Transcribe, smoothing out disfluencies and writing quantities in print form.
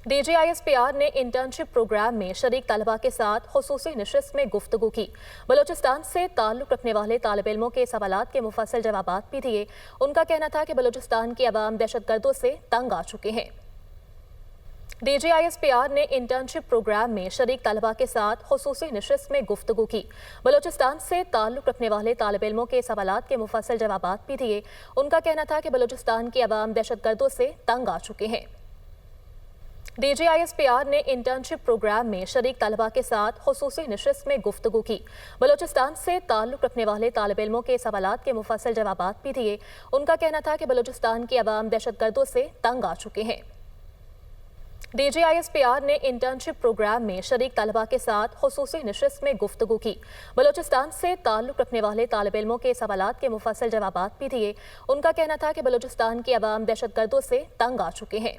DGISPR ने internship programme में शरीक तलबा के साथ खुसूसी नशिस्त में गुफ्तगू की। बलूचिस्तान से ताल्लुक रखने वाले तालिब इल्मों के सवालात के मुफस्सल जवाबात भी दिए। उनका कहना था कि बलूचिस्तान की अवाम दहशतगर्दों से तंग आ चुके हैं। DGISPR ने इंटर्नशिप प्रोग्राम में शरीक तलबा के साथ खुसूसी नशिस्त में गुफ्तगू की। बलूचिस्तान से ताल्लुक रखने वाले तालिब इल्मों के सवालात के मुफस्सल जवाबात भी दिए। उनका कहना था कि बलूचिस्तान की अवाम दहशतगर्दों से तंग आ चुके हैं। DGISPR ने इंटर्नशिप प्रोग्राम में शरीक तलबा के साथ खुसूसी नशिस्त में गुफ्तगू की। बलूचिस्तान से ताल्लुक रखने वाले तालिब इल्मों के सवालात के मुफस्सल जवाबात भी दिए। उनका कहना था कि बलूचिस्तान की अवाम दहशतगर्दों से तंग आ चुके हैं। DGISPR ने इंटर्नशिप प्रोग्राम में शरीक तलबा के साथ खुसूसी नशिस्त में गुफ्तगू की। बलूचिस्तान से ताल्लुक रखने वाले तालिब इल्मों के सवालात के मुफस्सल जवाबात भी दिए। उनका कहना था कि बलूचिस्तान की अवाम दहशतगर्दों से तंग आ चुके हैं।